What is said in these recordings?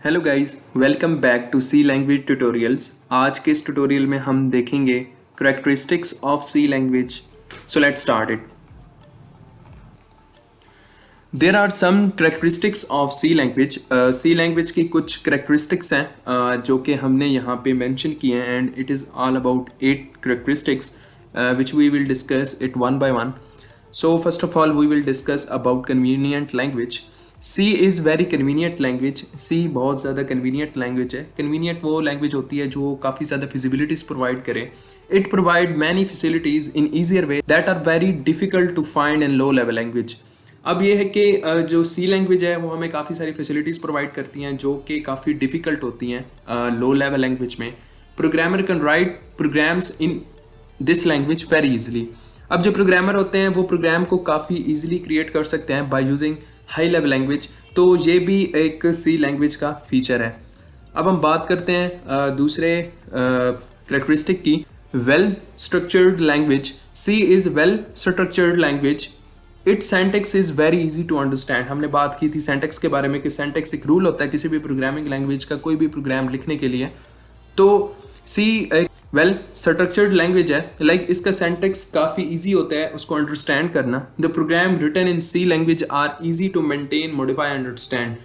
Hello guys, welcome back to C language tutorials. आज के इस ट्यूटोरियल में हम देखेंगे characteristics of C language. So let's start it. There are some characteristics of C language. C language की कुछ characteristics हैं जो कि हमने यहाँ पे मेंशन किए हैं and it is all about 8 characteristics which we will discuss it one by one. So first of all we will discuss about convenient language. C is very convenient language. C बहुत ज़्यादा convenient language है. Convenient वो language होती है जो काफ़ी ज़्यादा feasibilities provide करे. It provide many facilities in easier way that are very difficult to find in low level language. अब ये है कि जो सी लैंग्वेज है वो हमें काफ़ी सारी फैसिलिटीज़ प्रोवाइड करती हैं जो कि काफ़ी डिफ़िकल्ट होती हैं लो लेवल लैंग्वेज में. Programmer can write programs in this language very easily. अब जो प्रोग्रामर होते हैं वो प्रोग्राम को काफ़ी इजीली क्रिएट कर सकते हैं by using high level language. तो ये भी एक सी लैंग्वेज का फीचर है. अब हम बात करते हैं दूसरे करेक्टरिस्टिक की. Well structured language. C is well structured language. It syntax is very easy to understand. हमने बात की थी सेंटेक्स के बारे में कि सेंटेक्स एक रूल होता है किसी भी प्रोग्रामिंग लैंग्वेज का कोई भी प्रोग्राम लिखने के लिए. तो सी एक वेल स्ट्रक्चर्ड लैंग्वेज है. लाइक इसका सेंटेक्स काफ़ी इजी होता है उसको अंडरस्टैंड करना. The program written in C language are easy to maintain modify understand.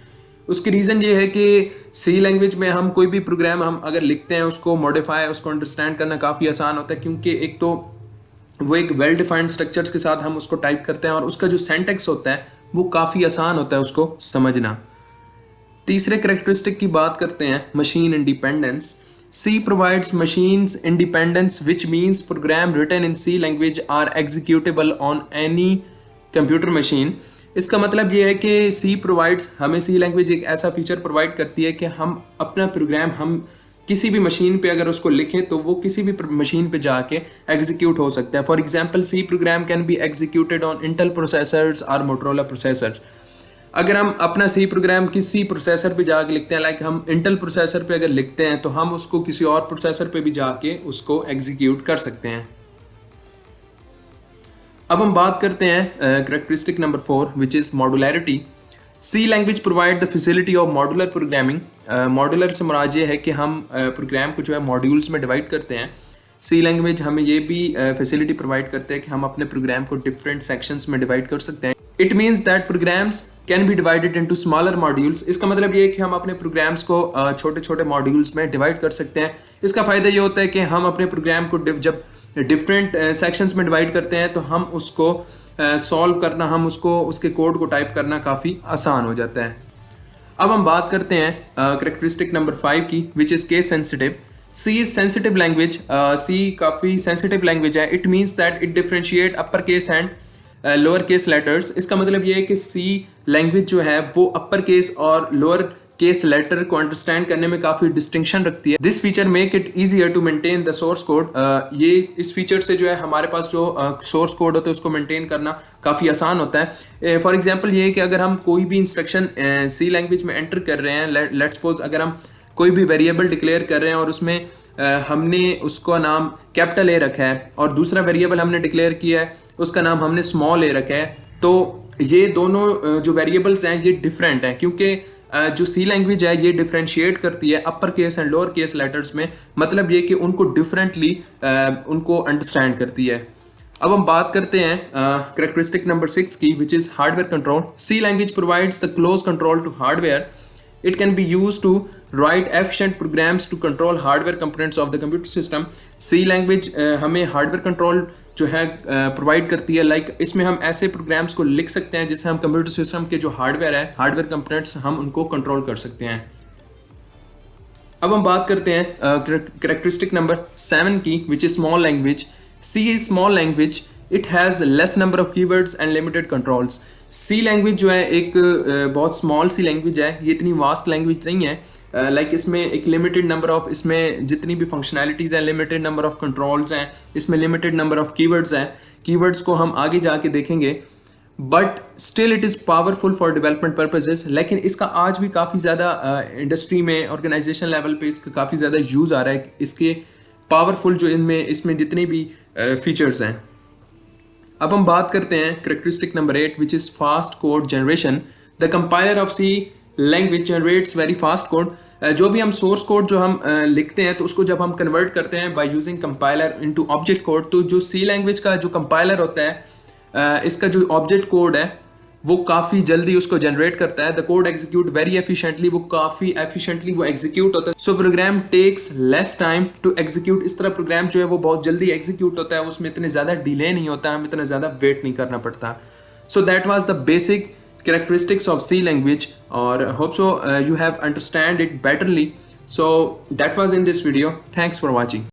उसकी रीज़न ये है कि सी लैंग्वेज में हम कोई भी प्रोग्राम हम अगर लिखते हैं उसको मॉडिफाई उसको अंडरस्टैंड करना काफ़ी आसान होता है क्योंकि एक तो वो एक वेल डिफाइंड स्ट्रक्चर्स के साथ हम उसको टाइप करते हैं और उसका जो सेंटेक्स होता है वो काफ़ी आसान होता है उसको समझना. तीसरे करेक्टरिस्टिक की बात करते हैं machine independence. C provides machines independence, which means program written in C language are executable on any computer machine. इसका मतलब ये है कि C provides हमें C language एक ऐसा फीचर प्रोवाइड करती है कि हम अपना प्रोग्राम हम किसी भी मशीन पे अगर उसको लिखें तो वो किसी भी मशीन पे जाके एग्जीक्यूट हो सकता है. For example C program can be executed on Intel processors और मोटोरोला प्रोसेसर्स. अगर हम अपना सी प्रोग्राम किसी प्रोसेसर पे जाके लिखते हैं लाइक हम इंटेल प्रोसेसर पे अगर लिखते हैं तो हम उसको किसी और प्रोसेसर पे भी जाके उसको एग्जीक्यूट कर सकते हैं. अब हम बात करते हैं characteristic number 4 which is modularity. C language provide the facility of modular programming. Modular से मुराद ये है कि हम प्रोग्राम को जो है मॉड्यूल्स में डिवाइड करते हैं. सी लैंग्वेज हमें ये भी फैसिलिटी प्रोवाइड करते हैं कि हम अपने प्रोग्राम को डिफरेंट सेक्शंस में डिवाइड कर सकते हैं. It means that programs can be divided into smaller modules. इसका मतलब ये है कि हम अपने प्रोग्राम्स को छोटे छोटे मॉड्यूल्स में डिवाइड कर सकते हैं. इसका फ़ायदा ये होता है कि हम अपने प्रोग्राम को जब डिफरेंट सेक्शंस में डिवाइड करते हैं तो हम उसको सॉल्व करना हम उसको उसके कोड को टाइप करना काफ़ी आसान हो जाता है. अब हम बात करते हैं करेक्टरिस्टिक नंबर 5 की which is case sensitive. C is sensitive language. C काफ़ी सेंसिटिव लैंग्वेज है. It means that it differentiate upper case and lower case letters. इसका मतलब ये है कि सी लैंग्वेज जो है वो अपर केस और लोअर केस लेटर को अंडरस्टैंड करने में काफ़ी डिस्टिंक्शन रखती है. This feature make it easier to maintain the source code. ये इस फीचर से जो है हमारे पास जो सोर्स कोड होता है उसको मेंटेन करना काफ़ी आसान होता है. फॉर एग्जांपल ये है कि अगर हम कोई भी इंस्ट्रक्शन सी लैंग्वेज में एंटर कर रहे हैं, लेट्स सपोज अगर हम कोई भी वेरिएबल डिक्लेयर कर रहे हैं और उसमें हमने उसका नाम कैपिटल ए रखा है और दूसरा वेरिएबल हमने डिक्लेयर किया है उसका नाम हमने स्मॉल ए रखा है, तो ये दोनों जो वेरिएबल्स हैं ये डिफरेंट हैं क्योंकि जो सी लैंग्वेज है ये डिफ्रेंशिएट करती है अपर case and lower case letters में. मतलब ये कि उनको डिफरेंटली उनको अंडरस्टैंड करती है. अब हम बात करते हैं करेक्टरिस्टिक नंबर 6 की which is hardware control. C language provides the close control to hardware. It can be used to write efficient programs to control hardware components of the computer system. C language हमें hardware control जो है provide करती है. Like इसमें हम ऐसे programmes को लिख सकते हैं जिससे हम कंप्यूटर सिस्टम के जो हार्डवेयर है हार्डवेयर कंपोनेंट्स हम उनको कंट्रोल कर सकते हैं. अब हम बात करते हैं करेक्टरिस्टिक नंबर 7 की which is small language. C is small language. It has less number of keywords and limited controls. C language जो है एक बहुत स्मॉल सी लैंग्वेज है. ये इतनी वास्ट लैंग्वेज नहीं है. लाइक इसमें एक लिमिटेड नंबर ऑफ इसमें जितनी भी फंक्शनैलिटीज़ हैं लिमिटेड नंबर ऑफ कंट्रोल्स हैं. इसमें लिमिटेड नंबर ऑफ कीवर्ड्स हैं. कीवर्ड्स को हम आगे जाके देखेंगे. But still it is powerful for development purposes. लेकिन इसका आज भी काफ़ी ज़्यादा इंडस्ट्री में ऑर्गेनाइजेशन लेवल पे इसका काफ़ी ज़्यादा यूज़ आ रहा है. इसके पावरफुल जो इसमें जितने भी फीचर्स हैं. अब हम बात करते हैं characteristic number 8 which is fast code generation. The compiler of C language generates very fast code. जो भी हम सोर्स कोड जो हम लिखते हैं तो उसको जब हम कन्वर्ट करते हैं by using compiler into object code, तो जो सी लैंग्वेज का जो कंपाइलर होता है, इसका जो ऑब्जेक्ट कोड है वो काफ़ी जल्दी उसको जनरेट करता है। The code execute very efficiently, वो काफ़ी एफिशिएंटली वो एग्जीक्यूट होता है। So program takes less time to execute. इस तरह प्रोग्राम जो है वो बहुत जल्दी एग्जीक्यूट होता है, उसमें इतने ज़्यादा डिले नहीं होता, हमें इतना ज़्यादा वेट नहीं करना पड़ता। So that was the basic characteristics of C language, or hope so you have understand it betterly. So that was in this video. Thanks for watching.